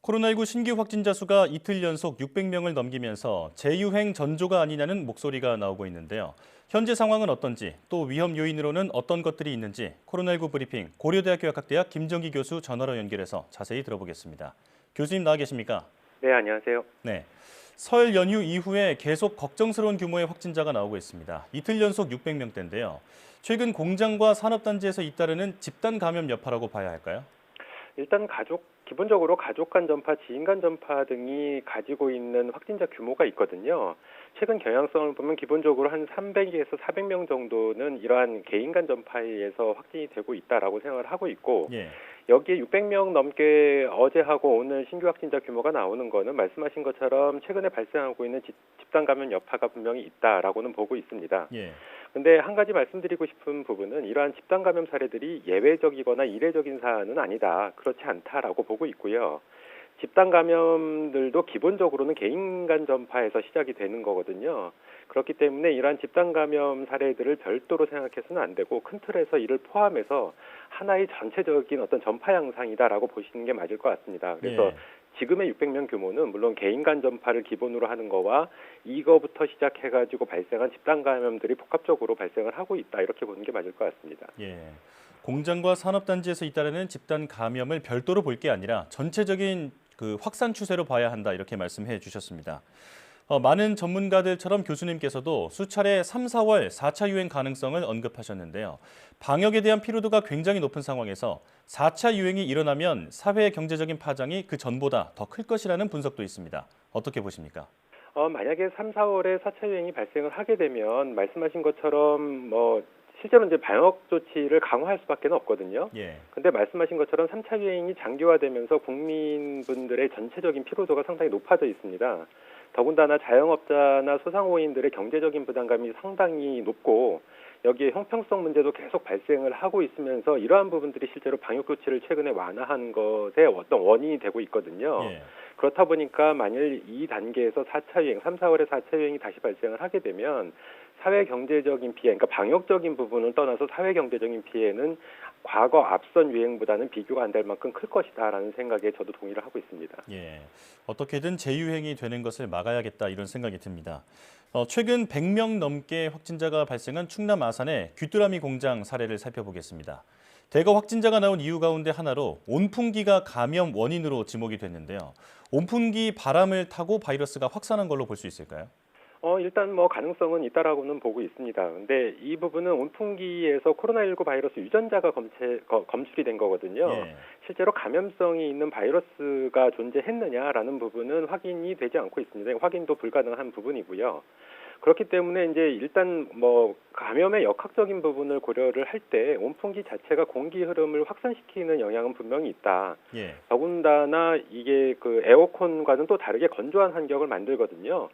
코로나19 신규 확진자 수가 이틀 연속 600명을 넘기면서 재유행 전조가 아니냐는 목소리가 나오고 있는데요. 현재 상황은 어떤지, 또 위험 요인으로는 어떤 것들이 있는지 코로나19 브리핑 고려대학교 약학대학 김정기 교수 전화로 연결해서 자세히 들어보겠습니다. 교수님 나와 계십니까? 네, 안녕하세요. 네. 설 연휴 이후에 계속 걱정스러운 규모의 확진자가 나오고 있습니다. 이틀 연속 600명대인데요. 최근 공장과 산업단지에서 잇따르는 집단 감염 여파라고 봐야 할까요? 일단 기본적으로 가족 간 전파, 지인 간 전파 등이 가지고 있는 확진자 규모가 있거든요. 최근 경향성을 보면 기본적으로 한 300에서 400명 정도는 이러한 개인 간 전파에 의해서 확진이 되고 있다라고 생각을 하고 있고, 예. 여기에 600명 넘게 어제하고 오늘 신규 확진자 규모가 나오는 거는 말씀하신 것처럼 최근에 발생하고 있는 집단 감염 여파가 분명히 있다라고는 보고 있습니다. 예. 근데 한 가지 말씀드리고 싶은 부분은 이러한 집단 감염 사례들이 예외적이거나 이례적인 사안은 아니다. 그렇지 않다라고 보고 있고요. 집단 감염들도 기본적으로는 개인 간 전파에서 시작이 되는 거거든요. 그렇기 때문에 이러한 집단 감염 사례들을 별도로 생각해서는 안 되고 큰 틀에서 이를 포함해서 하나의 전체적인 어떤 전파 양상이다라고 보시는 게 맞을 것 같습니다. 그래서 예. 지금의 600명 규모는 물론 개인 간 전파를 기본으로 하는 거와 이거부터 시작해가지고 발생한 집단 감염들이 복합적으로 발생을 하고 있다. 이렇게 보는 게 맞을 것 같습니다. 예. 공장과 산업단지에서 잇따르는 집단 감염을 별도로 볼 게 아니라 전체적인 확산 추세로 봐야 한다 이렇게 말씀해 주셨습니다. 많은 전문가들처럼 교수님께서도 수차례 3, 4월 4차 유행 가능성을 언급하셨는데요. 방역에 대한 피로도가 굉장히 높은 상황에서 4차 유행이 일어나면 사회 경제적인 파장이 그 전보다 더 클 것이라는 분석도 있습니다. 어떻게 보십니까? 만약에 3, 4월에 4차 유행이 발생을 하게 되면 말씀하신 것처럼 실제로 이제 방역 조치를 강화할 수밖에 없거든요. 예. 근데 말씀하신 것처럼 3차 유행이 장기화되면서 국민분들의 전체적인 피로도가 상당히 높아져 있습니다. 더군다나 자영업자나 소상공인들의 경제적인 부담감이 상당히 높고 여기에 형평성 문제도 계속 발생을 하고 있으면서 이러한 부분들이 실제로 방역 조치를 최근에 완화한 것의 어떤 원인이 되고 있거든요. 예. 그렇다 보니까 만일 이 단계에서 4차 유행, 3, 4월에 4차 유행이 다시 발생을 하게 되면 사회 경제적인 피해, 그러니까 방역적인 부분을 떠나서 사회 경제적인 피해는 과거 앞선 유행보다는 비교가 안 될 만큼 클 것이다라는 생각에 저도 동의를 하고 있습니다. 예. 어떻게든 재유행이 되는 것을 막아야겠다 이런 생각이 듭니다. 최근 100명 넘게 확진자가 발생한 충남 아산의 귀뚜라미 공장 사례를 살펴보겠습니다. 대거 확진자가 나온 이유 가운데 하나로 온풍기가 감염 원인으로 지목이 됐는데요. 온풍기 바람을 타고 바이러스가 확산한 걸로 볼 수 있을까요? 일단 가능성은 있다라고는 보고 있습니다. 근데 이 부분은 온풍기에서 코로나19 바이러스 유전자가 검출이 된 거거든요. 예. 실제로 감염성이 있는 바이러스가 존재했느냐라는 부분은 확인이 되지 않고 있습니다. 확인도 불가능한 부분이고요. 그렇기 때문에 이제 일단 감염의 역학적인 부분을 고려를 할 때 온풍기 자체가 공기 흐름을 확산시키는 영향은 분명히 있다. 예. 더군다나 이게 그 에어컨과는 또 다르게 건조한 환경을 만들거든요.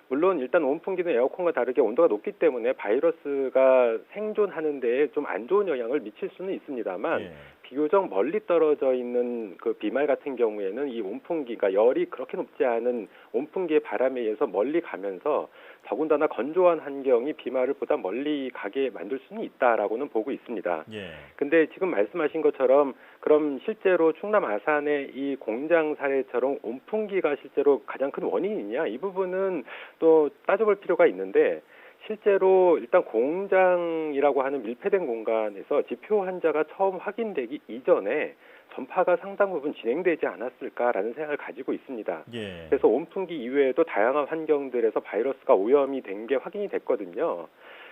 물론 일단 온풍기는 에어컨과 다르게 온도가 높기 때문에 바이러스가 생존하는 데에 좀 안 좋은 영향을 미칠 수는 있습니다만 예. 비교적 멀리 떨어져 있는 그 비말 같은 경우에는 이 온풍기가 열이 그렇게 높지 않은 온풍기의 바람에 의해서 멀리 가면서 더군다나 건조한 환경이 비말을 보다 멀리 가게 만들 수는 있다라고는 보고 있습니다. 예. 근데 지금 말씀하신 것처럼 그럼 실제로 충남 아산의 이 공장 사례처럼 온풍기가 실제로 가장 큰 원인이냐? 이 부분은 또 따져볼 필요가 있는데 실제로 일단 공장이라고 하는 밀폐된 공간에서 지표 환자가 처음 확인되기 이전에 전파가 상당 부분 진행되지 않았을까라는 생각을 가지고 있습니다. 예. 그래서 온풍기 이외에도 다양한 환경들에서 바이러스가 오염이 된 게 확인이 됐거든요.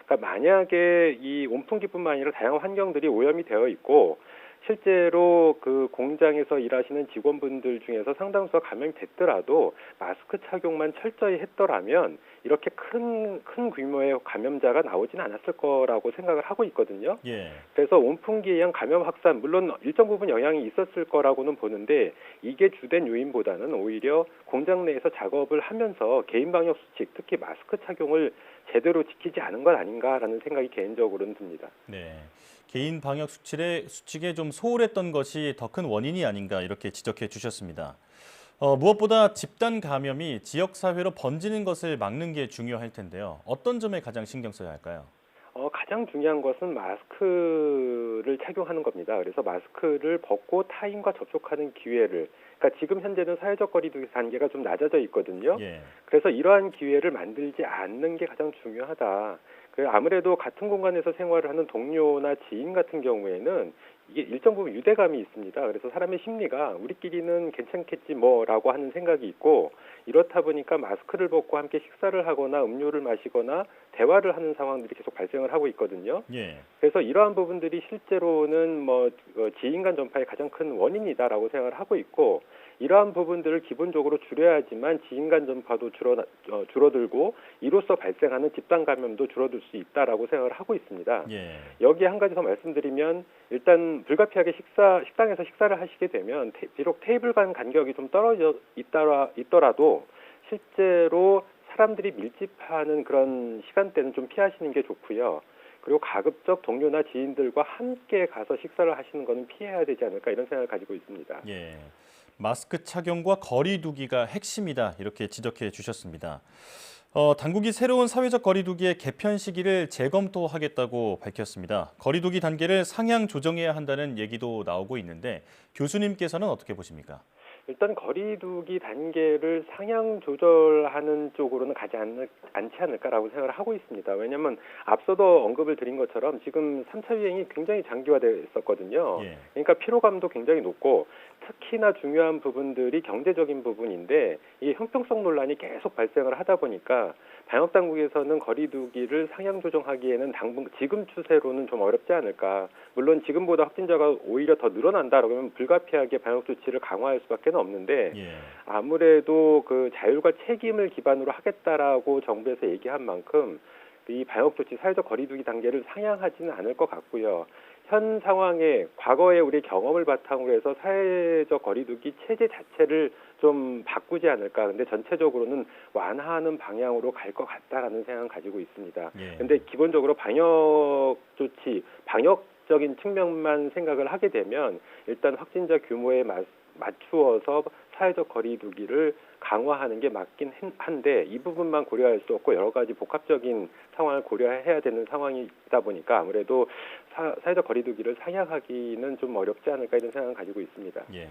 그러니까 만약에 이 온풍기뿐만 아니라 다양한 환경들이 오염이 되어 있고 실제로 그 공장에서 일하시는 직원분들 중에서 상당수가 감염이 됐더라도 마스크 착용만 철저히 했더라면 이렇게 큰 규모의 감염자가 나오진 않았을 거라고 생각을 하고 있거든요. 예. 그래서 온풍기에 의한 감염 확산, 물론 일정 부분 영향이 있었을 거라고는 보는데 이게 주된 요인보다는 오히려 공장 내에서 작업을 하면서 개인 방역 수칙, 특히 마스크 착용을 제대로 지키지 않은 것 아닌가라는 생각이 개인적으로는 듭니다. 네. 개인 방역 수칙에 좀 소홀했던 것이 더 큰 원인이 아닌가 이렇게 지적해 주셨습니다. 무엇보다 집단 감염이 지역 사회로 번지는 것을 막는 게 중요할 텐데요. 어떤 점에 가장 신경 써야 할까요? 가장 중요한 것은 마스크를 착용하는 겁니다. 그래서 마스크를 벗고 타인과 접촉하는 기회를 그러니까 지금 현재는 사회적 거리두기 단계가 좀 낮아져 있거든요. 예. 그래서 이러한 기회를 만들지 않는 게 가장 중요하다. 아무래도 같은 공간에서 생활을 하는 동료나 지인 같은 경우에는 이게 일정 부분 유대감이 있습니다. 그래서 사람의 심리가 우리끼리는 괜찮겠지 뭐라고 하는 생각이 있고, 이렇다 보니까 마스크를 벗고 함께 식사를 하거나 음료를 마시거나 대화를 하는 상황들이 계속 발생을 하고 있거든요. 예. 그래서 이러한 부분들이 실제로는 지인 간 전파의 가장 큰 원인이다라고 생각을 하고 있고, 이러한 부분들을 기본적으로 줄여야지만 지인 간 전파도 줄어들고 이로써 발생하는 집단 감염도 줄어들 수 있다라고 생각을 하고 있습니다. 예. 여기에 한 가지 더 말씀드리면, 일단 불가피하게 식당에서 식사를 하시게 되면 비록 테이블 간 간격이 좀 떨어져 있더라도 실제로 사람들이 밀집하는 그런 시간대는 좀 피하시는 게 좋고요. 그리고 가급적 동료나 지인들과 함께 가서 식사를 하시는 것은 피해야 되지 않을까, 이런 생각을 가지고 있습니다. 예. 마스크 착용과 거리 두기가 핵심이다 이렇게 지적해 주셨습니다. 당국이 새로운 사회적 거리 두기의 개편 시기를 재검토하겠다고 밝혔습니다. 거리 두기 단계를 상향 조정해야 한다는 얘기도 나오고 있는데 교수님께서는 어떻게 보십니까? 일단 거리두기 단계를 상향 조절하는 쪽으로는 가지 않지 않을까라고 생각을 하고 있습니다. 왜냐하면 앞서도 언급을 드린 것처럼 지금 3차 유행이 굉장히 장기화됐었거든요. 예. 그러니까 피로감도 굉장히 높고, 특히나 중요한 부분들이 경제적인 부분인데 이 형평성 논란이 계속 발생을 하다 보니까 방역 당국에서는 거리두기를 상향 조정하기에는 당분 지금 추세로는 좀 어렵지 않을까. 물론 지금보다 확진자가 오히려 더 늘어난다 그러면 불가피하게 방역 조치를 강화할 수밖에 없는데, 예. 아무래도 그 자율과 책임을 기반으로 하겠다라고 정부에서 얘기한 만큼 이 방역 조치 사회적 거리두기 단계를 상향하지는 않을 것 같고요. 현 상황에 과거의 우리 경험을 바탕으로 해서 사회적 거리두기 체제 자체를 좀 바꾸지 않을까. 근데 전체적으로는 완화하는 방향으로 갈 것 같다라는 생각을 가지고 있습니다. 예. 근데 기본적으로 방역 조치, 방역적인 측면만 생각을 하게 되면 일단 확진자 규모에 맞추어서 사회적 거리두기를 강화하는 게 맞긴 한데, 이 부분만 고려할 수 없고 여러 가지 복합적인 상황을 고려해야 되는 상황이다 보니까 아무래도 사회적 거리두기를 상향하기는 좀 어렵지 않을까, 이런 생각을 가지고 있습니다. 예.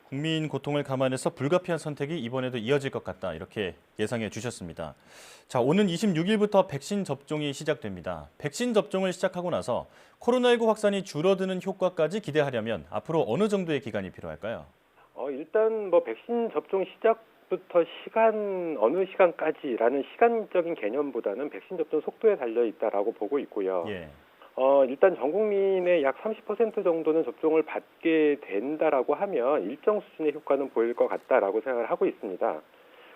국민 고통을 감안해서 불가피한 선택이 이번에도 이어질 것 같다 이렇게 예상해 주셨습니다. 자, 오는 26일부터 백신 접종이 시작됩니다. 백신 접종을 시작하고 나서 코로나19 확산이 줄어드는 효과까지 기대하려면 앞으로 어느 정도의 기간이 필요할까요? 일단 백신 접종 시작부터 어느 시간까지라는 시간적인 개념보다는 백신 접종 속도에 달려 있다라고 보고 있고요. 예. 일단 전 국민의 약 30% 정도는 접종을 받게 된다라고 하면 일정 수준의 효과는 보일 것 같다라고 생각을 하고 있습니다.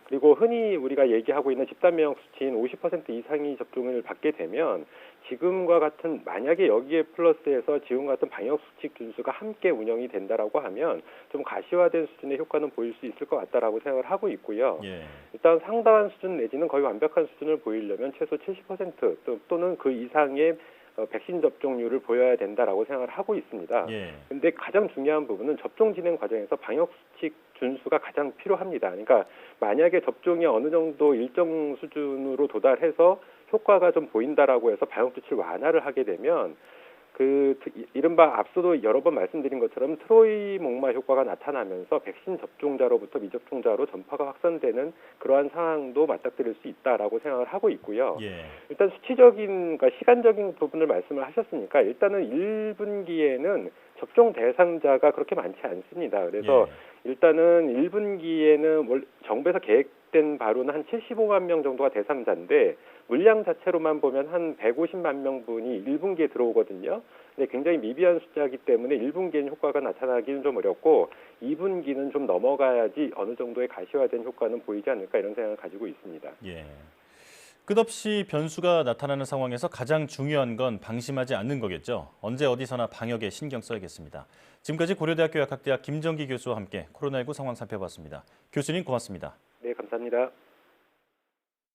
그리고 흔히 우리가 얘기하고 있는 집단 면역 수치인 50% 이상이 접종을 받게 되면 지금과 같은, 만약에 여기에 플러스해서 지금과 같은 방역 수칙 준수가 함께 운영이 된다라고 하면 좀 가시화된 수준의 효과는 보일 수 있을 것 같다라고 생각을 하고 있고요. 예. 일단 상당한 수준 내지는 거의 완벽한 수준을 보이려면 최소 70% 또는 그 이상의 백신 접종률을 보여야 된다라고 생각을 하고 있습니다. 그런데 가장 중요한 부분은 접종 진행 과정에서 방역 수칙 준수가 가장 필요합니다. 그러니까 만약에 접종이 어느 정도 일정 수준으로 도달해서 효과가 좀 보인다라고 해서 방역 조치를 완화를 하게 되면 이른바 앞서도 여러 번 말씀드린 것처럼 트로이 목마 효과가 나타나면서 백신 접종자로부터 미접종자로 전파가 확산되는 그러한 상황도 맞닥뜨릴 수 있다라고 생각을 하고 있고요. 예. 일단 그러니까 시간적인 부분을 말씀을 하셨으니까 일단은 1분기에는 접종 대상자가 그렇게 많지 않습니다. 그래서 일단은 1분기에는 정부에서 계획된 바로는 한 75만 명 정도가 대상자인데 물량 자체로만 보면 한 150만 명분이 1분기에 들어오거든요. 근데 굉장히 미비한 숫자이기 때문에 1분기에는 효과가 나타나기는 좀 어렵고 2분기는 좀 넘어가야지 어느 정도의 가시화된 효과는 보이지 않을까, 이런 생각을 가지고 있습니다. 예. 끝없이 변수가 나타나는 상황에서 가장 중요한 건 방심하지 않는 거겠죠. 언제 어디서나 방역에 신경 써야겠습니다. 지금까지 고려대학교 약학대학 김정기 교수와 함께 코로나19 상황 살펴봤습니다. 교수님 고맙습니다. 네, 감사합니다.